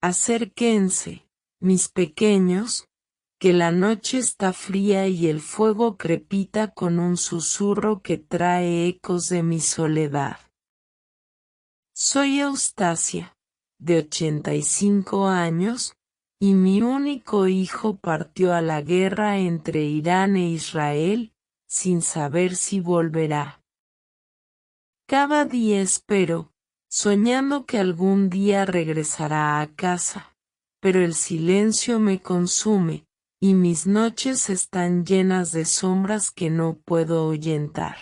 Acérquense, mis pequeños, que la noche está fría y el fuego crepita con un susurro que trae ecos de mi soledad. Soy Eustacia, de 85 años, y mi único hijo partió a la guerra entre Irán e Israel, sin saber si volverá. Cada día espero, soñando que algún día regresará a casa, pero el silencio me consume, y mis noches están llenas de sombras que no puedo ahuyentar.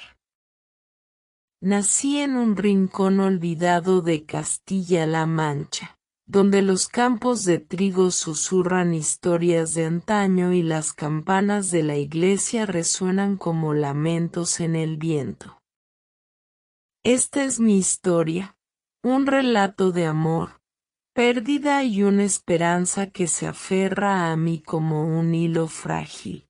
Nací en un rincón olvidado de Castilla-La Mancha, donde los campos de trigo susurran historias de antaño y las campanas de la iglesia resuenan como lamentos en el viento. Esta es mi historia, un relato de amor, pérdida y una esperanza que se aferra a mí como un hilo frágil.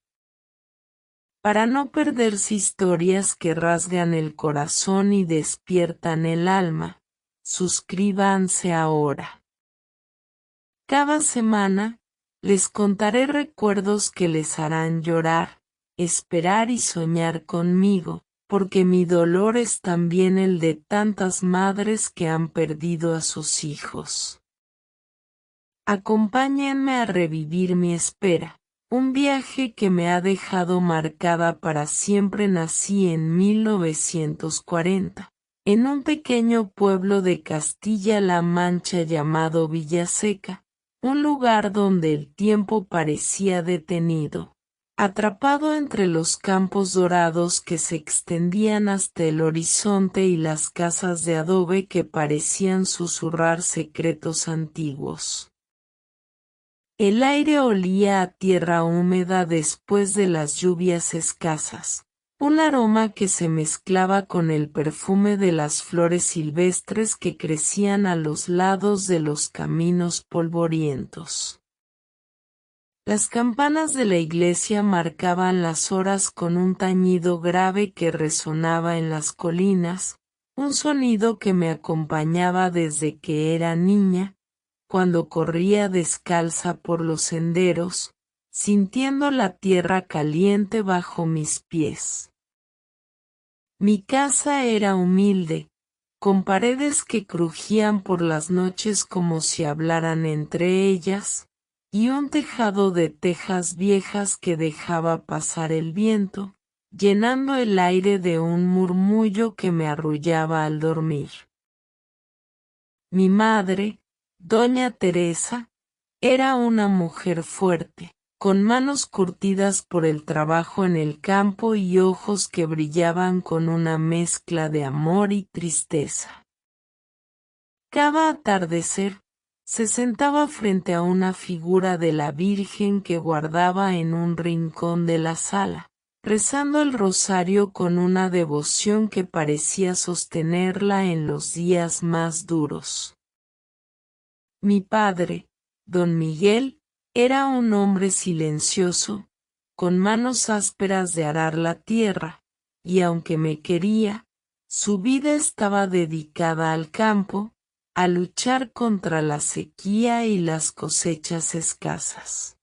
Para no perderse historias que rasgan el corazón y despiertan el alma, suscríbanse ahora. Cada semana, les contaré recuerdos que les harán llorar, esperar y soñar conmigo, porque mi dolor es también el de tantas madres que han perdido a sus hijos. Acompáñenme a revivir mi espera. Un viaje que me ha dejado marcada para siempre. Nací en 1940, en un pequeño pueblo de Castilla-La Mancha llamado Villaseca, un lugar donde el tiempo parecía detenido, atrapado entre los campos dorados que se extendían hasta el horizonte y las casas de adobe que parecían susurrar secretos antiguos. El aire olía a tierra húmeda después de las lluvias escasas, un aroma que se mezclaba con el perfume de las flores silvestres que crecían a los lados de los caminos polvorientos. Las campanas de la iglesia marcaban las horas con un tañido grave que resonaba en las colinas, un sonido que me acompañaba desde que era niña, cuando corría descalza por los senderos, sintiendo la tierra caliente bajo mis pies. Mi casa era humilde, con paredes que crujían por las noches como si hablaran entre ellas, y un tejado de tejas viejas que dejaba pasar el viento, llenando el aire de un murmullo que me arrullaba al dormir. Mi madre, Doña Teresa, era una mujer fuerte, con manos curtidas por el trabajo en el campo y ojos que brillaban con una mezcla de amor y tristeza. Cada atardecer, se sentaba frente a una figura de la Virgen que guardaba en un rincón de la sala, rezando el rosario con una devoción que parecía sostenerla en los días más duros. Mi padre, don Miguel, era un hombre silencioso, con manos ásperas de arar la tierra, y aunque me quería, su vida estaba dedicada al campo, a luchar contra la sequía y las cosechas escasas.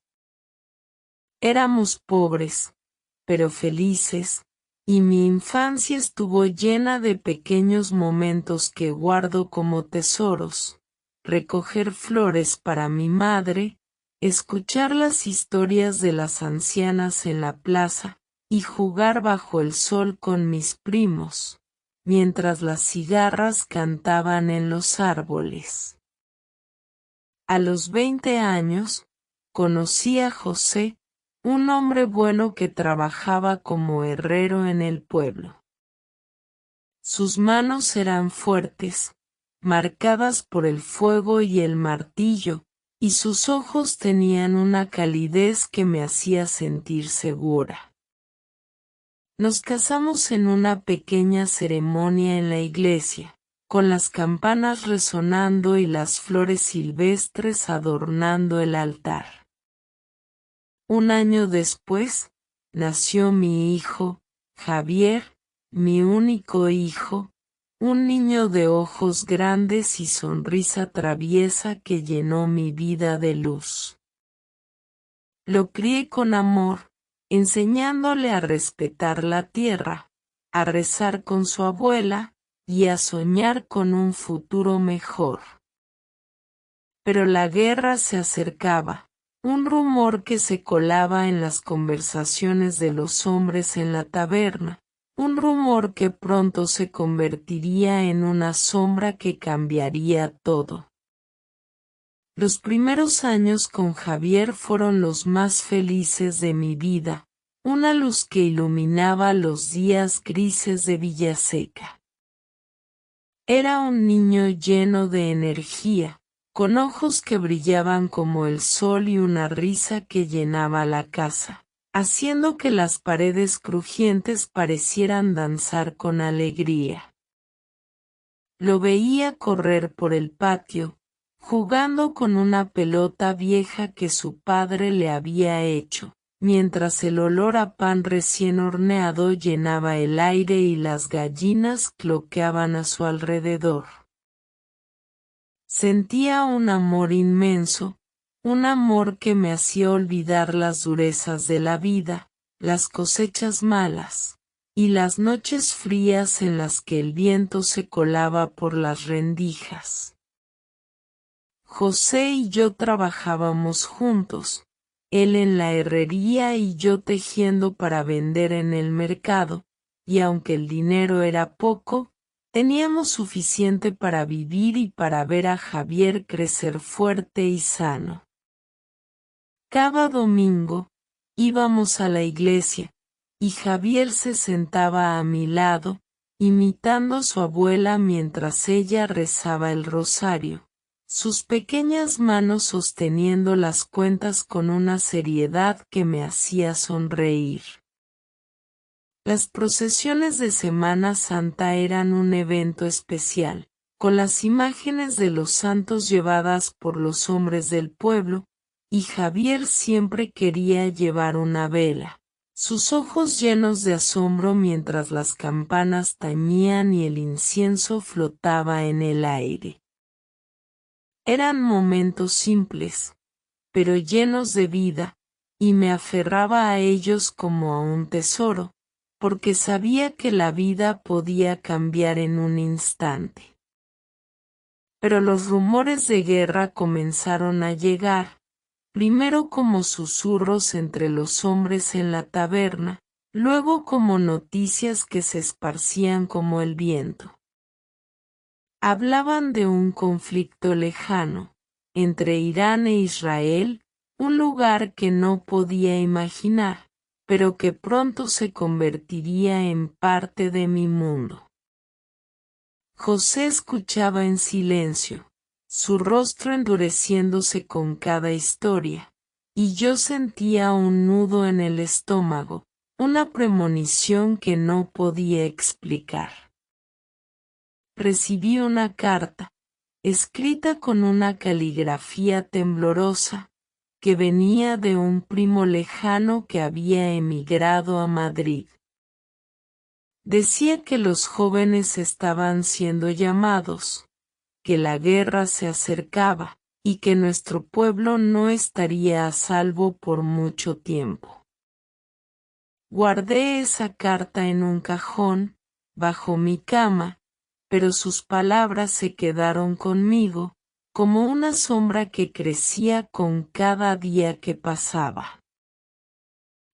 Éramos pobres, pero felices, y mi infancia estuvo llena de pequeños momentos que guardo como tesoros. Recoger flores para mi madre, escuchar las historias de las ancianas en la plaza, y jugar bajo el sol con mis primos, mientras las cigarras cantaban en los árboles. A los 20 años, conocí a José, un hombre bueno que trabajaba como herrero en el pueblo. Sus manos eran fuertes, marcadas por el fuego y el martillo, y sus ojos tenían una calidez que me hacía sentir segura. Nos casamos en una pequeña ceremonia en la iglesia, con las campanas resonando y las flores silvestres adornando el altar. Un año después, nació mi hijo, Javier, mi único hijo, un niño de ojos grandes y sonrisa traviesa que llenó mi vida de luz. Lo crié con amor, enseñándole a respetar la tierra, a rezar con su abuela, y a soñar con un futuro mejor. Pero la guerra se acercaba, un rumor que se colaba en las conversaciones de los hombres en la taberna, un rumor que pronto se convertiría en una sombra que cambiaría todo. Los primeros años con Javier fueron los más felices de mi vida, una luz que iluminaba los días grises de Villaseca. Era un niño lleno de energía, con ojos que brillaban como el sol y una risa que llenaba la casa, haciendo que las paredes crujientes parecieran danzar con alegría. Lo veía correr por el patio, jugando con una pelota vieja que su padre le había hecho, mientras el olor a pan recién horneado llenaba el aire y las gallinas cloqueaban a su alrededor. Sentía un amor inmenso, un amor que me hacía olvidar las durezas de la vida, las cosechas malas, y las noches frías en las que el viento se colaba por las rendijas. José y yo trabajábamos juntos, él en la herrería y yo tejiendo para vender en el mercado, y aunque el dinero era poco, teníamos suficiente para vivir y para ver a Javier crecer fuerte y sano. Cada domingo, íbamos a la iglesia, y Javier se sentaba a mi lado, imitando a su abuela mientras ella rezaba el rosario, sus pequeñas manos sosteniendo las cuentas con una seriedad que me hacía sonreír. Las procesiones de Semana Santa eran un evento especial, con las imágenes de los santos llevadas por los hombres del pueblo, y Javier siempre quería llevar una vela, sus ojos llenos de asombro mientras las campanas tañían y el incienso flotaba en el aire. Eran momentos simples, pero llenos de vida, y me aferraba a ellos como a un tesoro, porque sabía que la vida podía cambiar en un instante. Pero los rumores de guerra comenzaron a llegar, primero como susurros entre los hombres en la taberna, luego como noticias que se esparcían como el viento. Hablaban de un conflicto lejano, entre Irán e Israel, un lugar que no podía imaginar, pero que pronto se convertiría en parte de mi mundo. José escuchaba en silencio, su rostro endureciéndose con cada historia, y yo sentía un nudo en el estómago, una premonición que no podía explicar. Recibí una carta, escrita con una caligrafía temblorosa, que venía de un primo lejano que había emigrado a Madrid. Decía que los jóvenes estaban siendo llamados, que la guerra se acercaba, y que nuestro pueblo no estaría a salvo por mucho tiempo. Guardé esa carta en un cajón, bajo mi cama, pero sus palabras se quedaron conmigo, como una sombra que crecía con cada día que pasaba.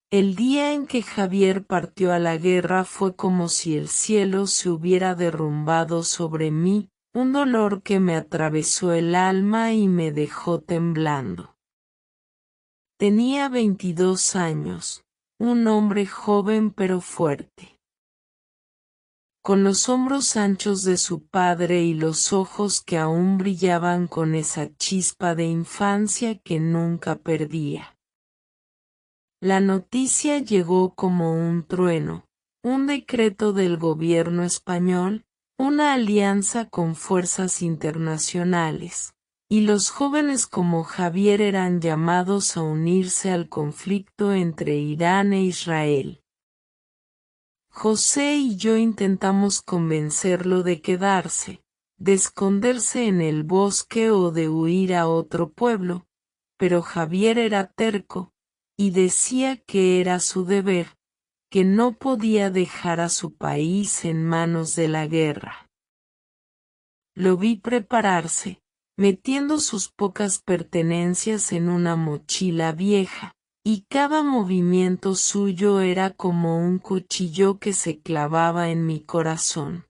El día en que Javier partió a la guerra fue como si el cielo se hubiera derrumbado sobre mí, un dolor que me atravesó el alma y me dejó temblando. Tenía 22 años, un hombre joven pero fuerte. Con los hombros anchos de su padre y los ojos que aún brillaban con esa chispa de infancia que nunca perdía. La noticia llegó como un trueno, un decreto del gobierno español, una alianza con fuerzas internacionales, y los jóvenes como Javier eran llamados a unirse al conflicto entre Irán e Israel. José y yo intentamos convencerlo de quedarse, de esconderse en el bosque o de huir a otro pueblo, pero Javier era terco, y decía que era su deber, que no podía dejar a su país en manos de la guerra. Lo vi prepararse, metiendo sus pocas pertenencias en una mochila vieja, y cada movimiento suyo era como un cuchillo que se clavaba en mi corazón.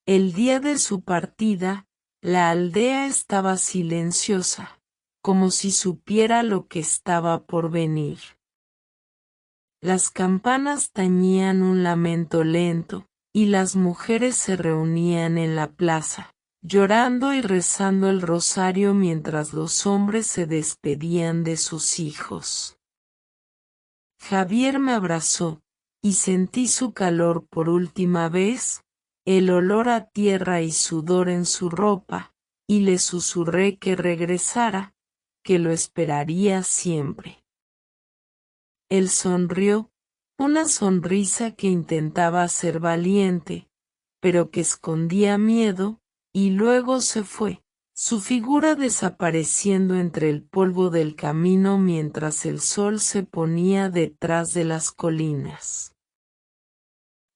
El día de su partida, la aldea estaba silenciosa, como si supiera lo que estaba por venir. Las campanas tañían un lamento lento, y las mujeres se reunían en la plaza, llorando y rezando el rosario mientras los hombres se despedían de sus hijos. Javier me abrazó, y sentí su calor por última vez, el olor a tierra y sudor en su ropa, y le susurré que regresara, que lo esperaría siempre. Él sonrió, una sonrisa que intentaba ser valiente, pero que escondía miedo, y luego se fue, su figura desapareciendo entre el polvo del camino mientras el sol se ponía detrás de las colinas.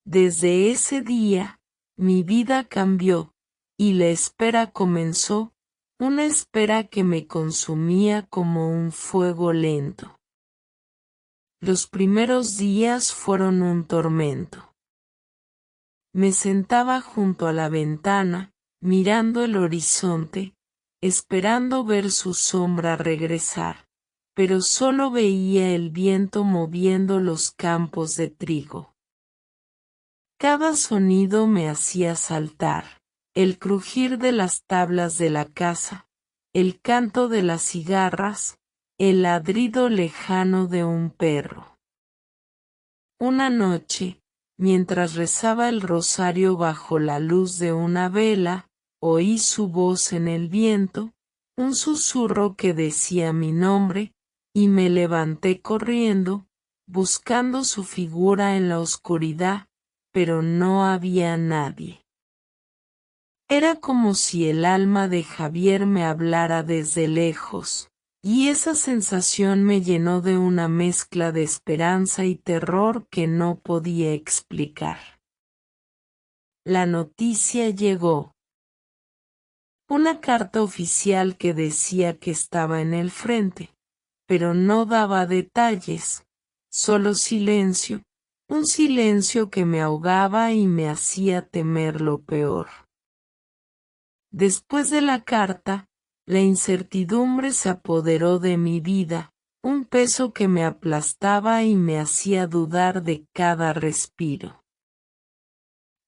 Desde ese día, mi vida cambió, y la espera comenzó, una espera que me consumía como un fuego lento. Los primeros días fueron un tormento. Me sentaba junto a la ventana, mirando el horizonte, esperando ver su sombra regresar, pero solo veía el viento moviendo los campos de trigo. Cada sonido me hacía saltar, el crujir de las tablas de la casa, el canto de las cigarras, el ladrido lejano de un perro. Una noche, mientras rezaba el rosario bajo la luz de una vela, oí su voz en el viento, un susurro que decía mi nombre, y me levanté corriendo, buscando su figura en la oscuridad, pero no había nadie. Era como si el alma de Javier me hablara desde lejos, y esa sensación me llenó de una mezcla de esperanza y terror que no podía explicar. La noticia llegó. Una carta oficial que decía que estaba en el frente, pero no daba detalles, solo silencio, un silencio que me ahogaba y me hacía temer lo peor. Después de la carta, la incertidumbre se apoderó de mi vida, un peso que me aplastaba y me hacía dudar de cada respiro.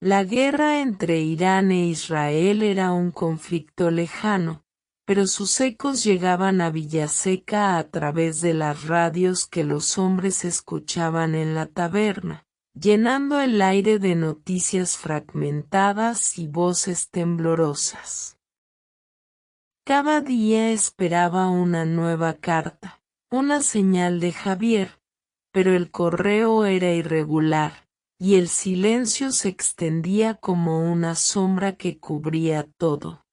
La guerra entre Irán e Israel era un conflicto lejano, pero sus ecos llegaban a Villaseca a través de las radios que los hombres escuchaban en la taberna, llenando el aire de noticias fragmentadas y voces temblorosas. Cada día esperaba una nueva carta, una señal de Javier, pero el correo era irregular, y el silencio se extendía como una sombra que cubría todo.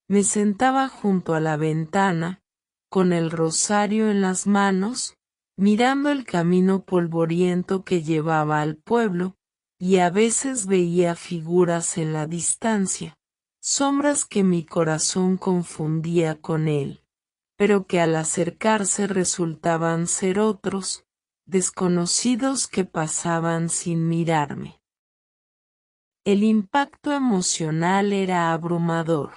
Me sentaba junto a la ventana, con el rosario en las manos, mirando el camino polvoriento que llevaba al pueblo, y a veces veía figuras en la distancia, sombras que mi corazón confundía con él, pero que al acercarse resultaban ser otros, desconocidos que pasaban sin mirarme. El impacto emocional era abrumador.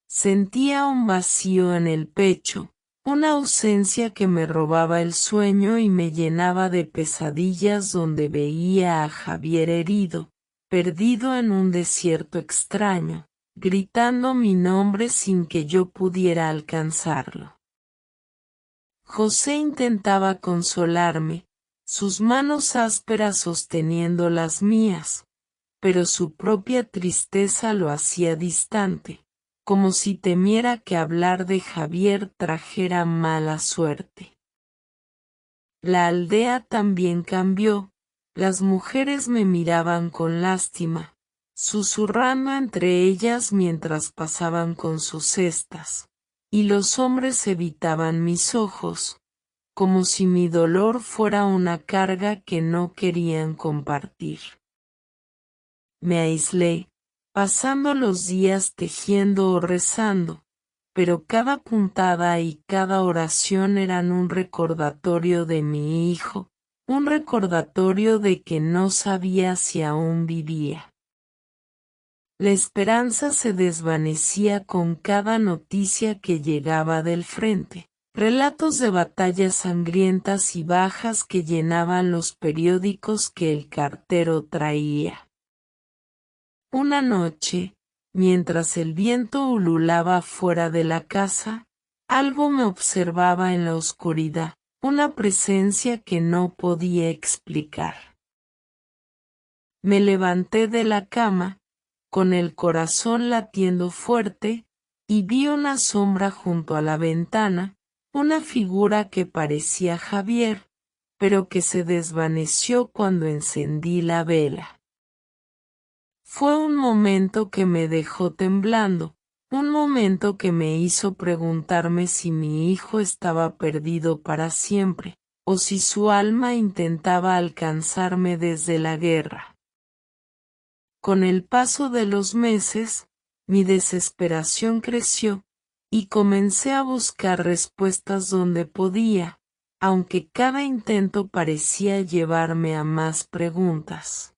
Sentía un vacío en el pecho, una ausencia que me robaba el sueño y me llenaba de pesadillas donde veía a Javier herido, perdido en un desierto extraño, gritando mi nombre sin que yo pudiera alcanzarlo. José intentaba consolarme, sus manos ásperas sosteniendo las mías, pero su propia tristeza lo hacía distante, como si temiera que hablar de Javier trajera mala suerte. La aldea también cambió, las mujeres me miraban con lástima, susurrando entre ellas mientras pasaban con sus cestas, y los hombres evitaban mis ojos, como si mi dolor fuera una carga que no querían compartir. Me aislé, pasando los días tejiendo o rezando, pero cada puntada y cada oración eran un recordatorio de mi hijo, un recordatorio de que no sabía si aún vivía. La esperanza se desvanecía con cada noticia que llegaba del frente, relatos de batallas sangrientas y bajas que llenaban los periódicos que el cartero traía. Una noche, mientras el viento ululaba fuera de la casa, algo me observaba en la oscuridad, una presencia que no podía explicar. Me levanté de la cama, con el corazón latiendo fuerte, y vi una sombra junto a la ventana, una figura que parecía Javier, pero que se desvaneció cuando encendí la vela. Fue un momento que me dejó temblando, un momento que me hizo preguntarme si mi hijo estaba perdido para siempre, o si su alma intentaba alcanzarme desde la guerra. Con el paso de los meses, mi desesperación creció, y comencé a buscar respuestas donde podía, aunque cada intento parecía llevarme a más preguntas.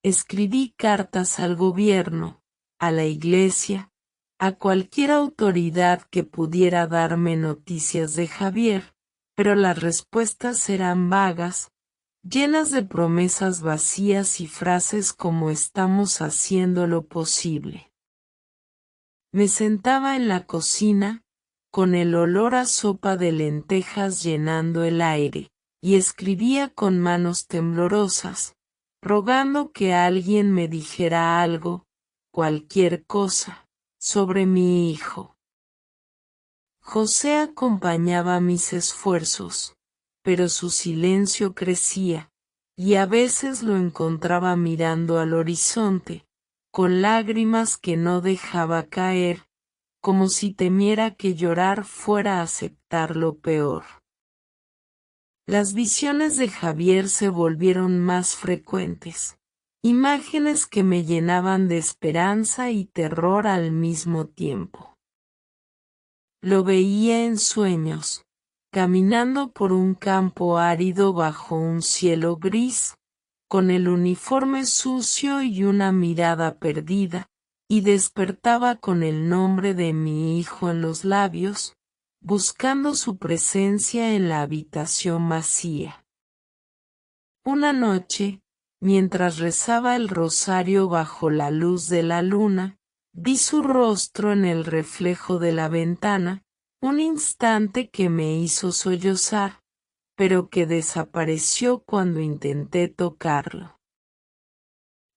Escribí cartas al gobierno, a la iglesia, a cualquier autoridad que pudiera darme noticias de Javier, pero las respuestas eran vagas, llenas de promesas vacías y frases como estamos haciendo lo posible. Me sentaba en la cocina, con el olor a sopa de lentejas llenando el aire, y escribía con manos temblorosas, rogando que alguien me dijera algo, cualquier cosa, sobre mi hijo. José acompañaba mis esfuerzos, pero su silencio crecía, y a veces lo encontraba mirando al horizonte, con lágrimas que no dejaba caer, como si temiera que llorar fuera aceptar lo peor. Las visiones de Javier se volvieron más frecuentes, imágenes que me llenaban de esperanza y terror al mismo tiempo. Lo veía en sueños, caminando por un campo árido bajo un cielo gris, con el uniforme sucio y una mirada perdida, y despertaba con el nombre de mi hijo en los labios, buscando su presencia en la habitación vacía. Una noche, mientras rezaba el rosario bajo la luz de la luna, vi su rostro en el reflejo de la ventana, un instante que me hizo sollozar, pero que desapareció cuando intenté tocarlo.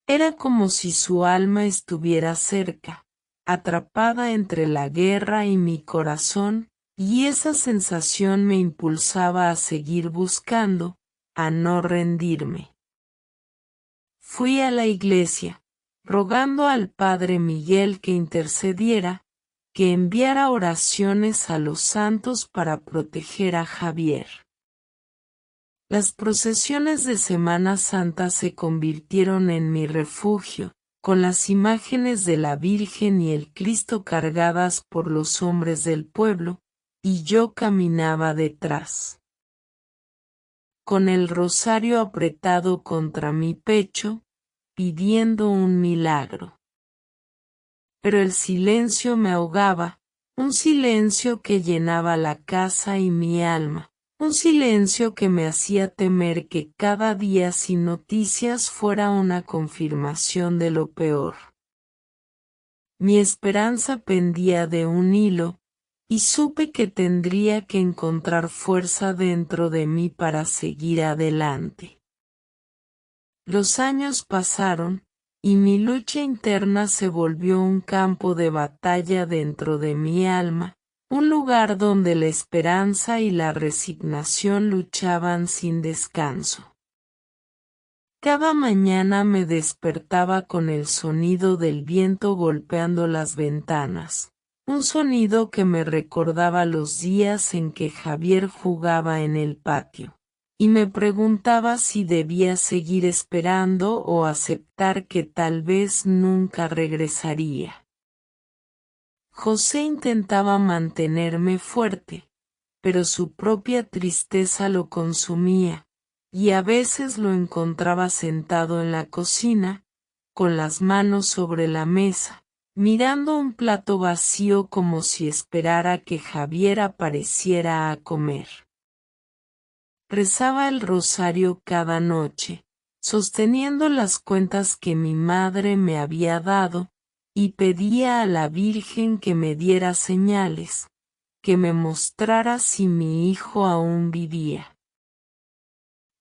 Era como si su alma estuviera cerca, atrapada entre la guerra y mi corazón, y esa sensación me impulsaba a seguir buscando, a no rendirme. Fui a la iglesia, rogando al Padre Miguel que intercediera, que enviara oraciones a los santos para proteger a Javier. Las procesiones de Semana Santa se convirtieron en mi refugio, con las imágenes de la Virgen y el Cristo cargadas por los hombres del pueblo, y yo caminaba detrás. Con el rosario apretado contra mi pecho, pidiendo un milagro. Pero el silencio me ahogaba, un silencio que llenaba la casa y mi alma, un silencio que me hacía temer que cada día sin noticias fuera una confirmación de lo peor. Mi esperanza pendía de un hilo, y supe que tendría que encontrar fuerza dentro de mí para seguir adelante. Los años pasaron, y mi lucha interna se volvió un campo de batalla dentro de mi alma, un lugar donde la esperanza y la resignación luchaban sin descanso. Cada mañana me despertaba con el sonido del viento golpeando las ventanas, un sonido que me recordaba los días en que Javier jugaba en el patio, y me preguntaba si debía seguir esperando o aceptar que tal vez nunca regresaría. José intentaba mantenerme fuerte, pero su propia tristeza lo consumía, y a veces lo encontraba sentado en la cocina, con las manos sobre la mesa, mirando un plato vacío como si esperara que Javier apareciera a comer. Rezaba el rosario cada noche, sosteniendo las cuentas que mi madre me había dado, y pedía a la Virgen que me diera señales, que me mostrara si mi hijo aún vivía.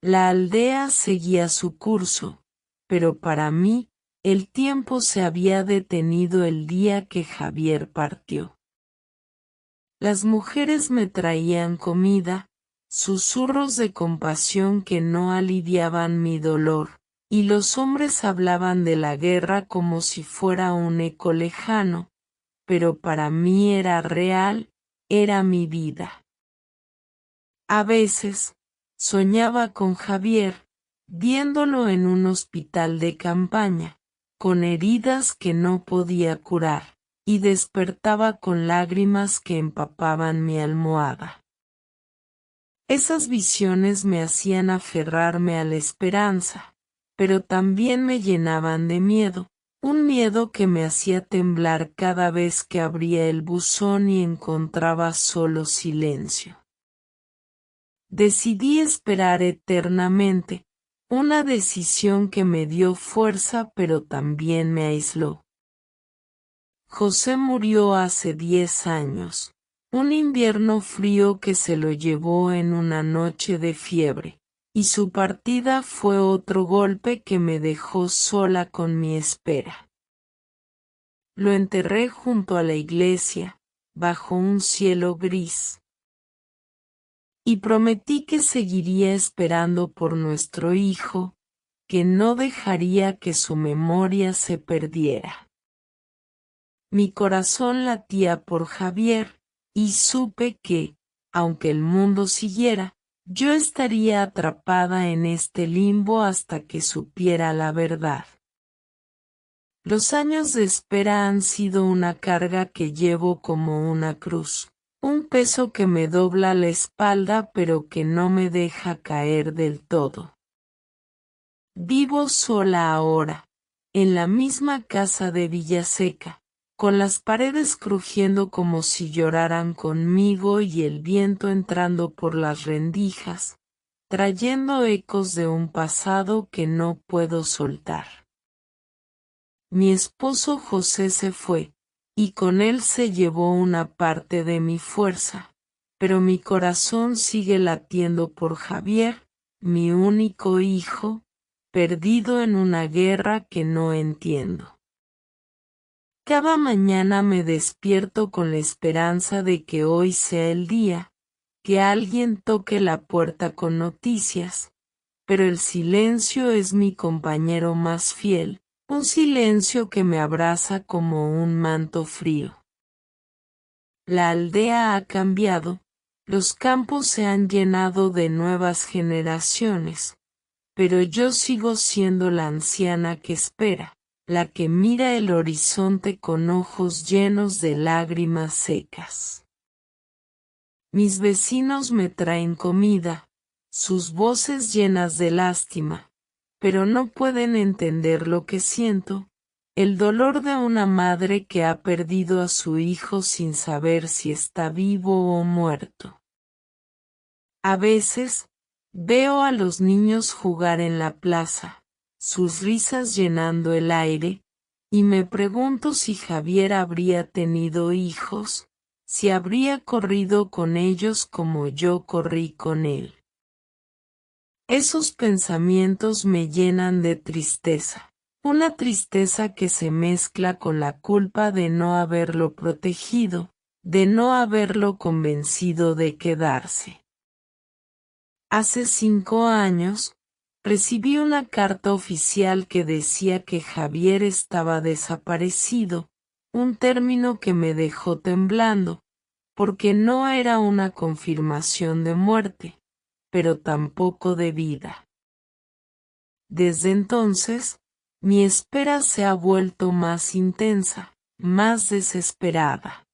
La aldea seguía su curso, pero para mí, el tiempo se había detenido el día que Javier partió. Las mujeres me traían comida, susurros de compasión que no aliviaban mi dolor, y los hombres hablaban de la guerra como si fuera un eco lejano, pero para mí era real, era mi vida. A veces, soñaba con Javier, viéndolo en un hospital de campaña, con heridas que no podía curar, y despertaba con lágrimas que empapaban mi almohada. Esas visiones me hacían aferrarme a la esperanza, pero también me llenaban de miedo, un miedo que me hacía temblar cada vez que abría el buzón y encontraba solo silencio. Decidí esperar eternamente, una decisión que me dio fuerza pero también me aisló. José murió hace 10 años, un invierno frío que se lo llevó en una noche de fiebre, y su partida fue otro golpe que me dejó sola con mi espera. Lo enterré junto a la iglesia, bajo un cielo gris. Y prometí que seguiría esperando por nuestro hijo, que no dejaría que su memoria se perdiera. Mi corazón latía por Javier, y supe que, aunque el mundo siguiera, yo estaría atrapada en este limbo hasta que supiera la verdad. Los años de espera han sido una carga que llevo como una cruz. Un peso que me dobla la espalda pero que no me deja caer del todo. Vivo sola ahora, en la misma casa de Villaseca, con las paredes crujiendo como si lloraran conmigo y el viento entrando por las rendijas, trayendo ecos de un pasado que no puedo soltar. Mi esposo José se fue, y con él se llevó una parte de mi fuerza, pero mi corazón sigue latiendo por Javier, mi único hijo, perdido en una guerra que no entiendo. Cada mañana me despierto con la esperanza de que hoy sea el día, que alguien toque la puerta con noticias, pero el silencio es mi compañero más fiel. Un silencio que me abraza como un manto frío. La aldea ha cambiado, los campos se han llenado de nuevas generaciones, pero yo sigo siendo la anciana que espera, la que mira el horizonte con ojos llenos de lágrimas secas. Mis vecinos me traen comida, sus voces llenas de lástima, pero no pueden entender lo que siento, el dolor de una madre que ha perdido a su hijo sin saber si está vivo o muerto. A veces, veo a los niños jugar en la plaza, sus risas llenando el aire, y me pregunto si Javier habría tenido hijos, si habría corrido con ellos como yo corrí con él. Esos pensamientos me llenan de tristeza, una tristeza que se mezcla con la culpa de no haberlo protegido, de no haberlo convencido de quedarse. Hace 5 años, recibí una carta oficial que decía que Javier estaba desaparecido, un término que me dejó temblando, porque no era una confirmación de muerte, pero tampoco de vida. Desde entonces, mi espera se ha vuelto más intensa, más desesperada.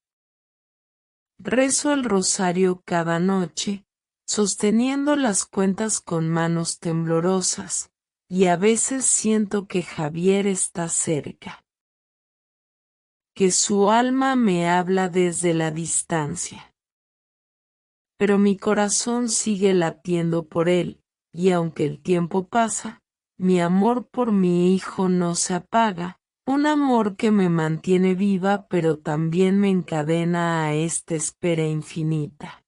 Rezo el rosario cada noche, sosteniendo las cuentas con manos temblorosas, y a veces siento que Javier está cerca. Que su alma me habla desde la distancia. Pero mi corazón sigue latiendo por él, y aunque el tiempo pasa, mi amor por mi hijo no se apaga, un amor que me mantiene viva pero también me encadena a esta espera infinita.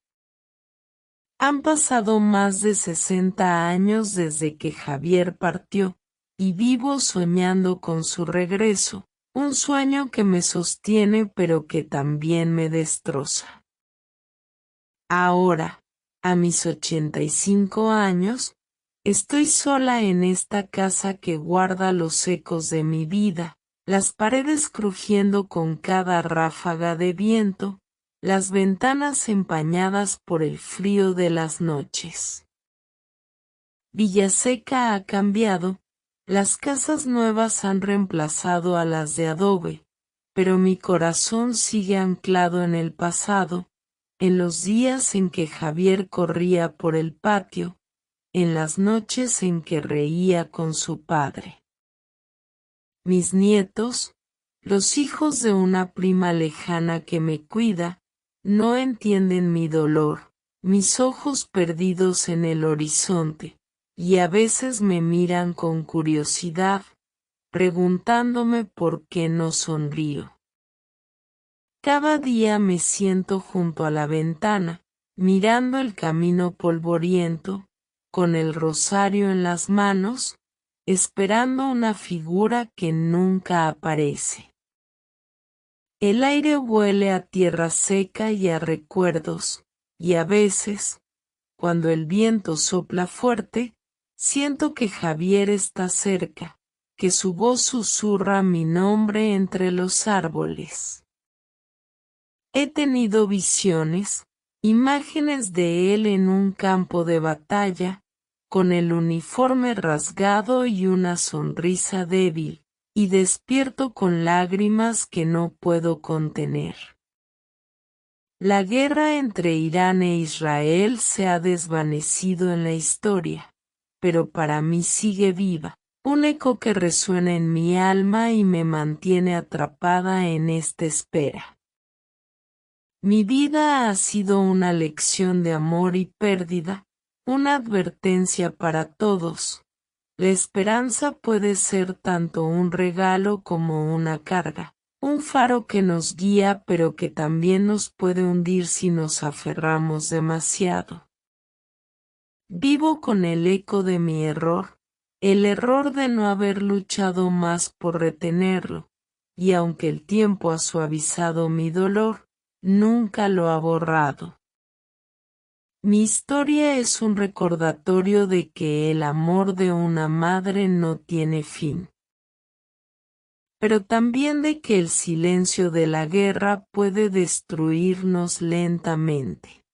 Han pasado más de 60 años desde que Javier partió, y vivo soñando con su regreso, un sueño que me sostiene pero que también me destroza. Ahora, a mis 85 años, estoy sola en esta casa que guarda los ecos de mi vida, las paredes crujiendo con cada ráfaga de viento, las ventanas empañadas por el frío de las noches. Villaseca ha cambiado, las casas nuevas han reemplazado a las de adobe, pero mi corazón sigue anclado en el pasado, en los días en que Javier corría por el patio, en las noches en que reía con su padre. Mis nietos, los hijos de una prima lejana que me cuida, no entienden mi dolor, mis ojos perdidos en el horizonte, y a veces me miran con curiosidad, preguntándome por qué no sonrío. Cada día me siento junto a la ventana, mirando el camino polvoriento, con el rosario en las manos, esperando una figura que nunca aparece. El aire huele a tierra seca y a recuerdos, y a veces, cuando el viento sopla fuerte, siento que Javier está cerca, que su voz susurra mi nombre entre los árboles. He tenido visiones, imágenes de él en un campo de batalla, con el uniforme rasgado y una sonrisa débil, y despierto con lágrimas que no puedo contener. La guerra entre Irán e Israel se ha desvanecido en la historia, pero para mí sigue viva, un eco que resuena en mi alma y me mantiene atrapada en esta espera. Mi vida ha sido una lección de amor y pérdida, una advertencia para todos. La esperanza puede ser tanto un regalo como una carga, un faro que nos guía pero que también nos puede hundir si nos aferramos demasiado. Vivo con el eco de mi error, el error de no haber luchado más por retenerlo, y aunque el tiempo ha suavizado mi dolor, nunca lo ha borrado. Mi historia es un recordatorio de que el amor de una madre no tiene fin. Pero también de que el silencio de la guerra puede destruirnos lentamente.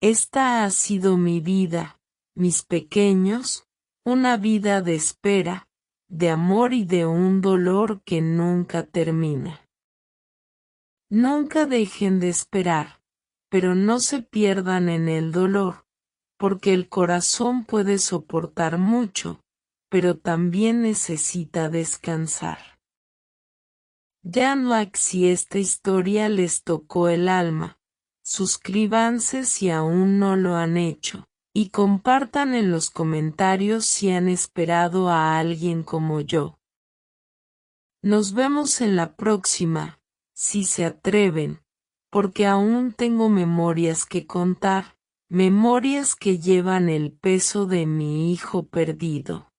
Esta ha sido mi vida, mis pequeños, una vida de espera, de amor y de un dolor que nunca termina. Nunca dejen de esperar, pero no se pierdan en el dolor, porque el corazón puede soportar mucho, pero también necesita descansar. Dan like si esta historia les tocó el alma, suscríbanse si aún no lo han hecho, y compartan en los comentarios si han esperado a alguien como yo. Nos vemos en la próxima, si se atreven, porque aún tengo memorias que contar, memorias que llevan el peso de mi hijo perdido.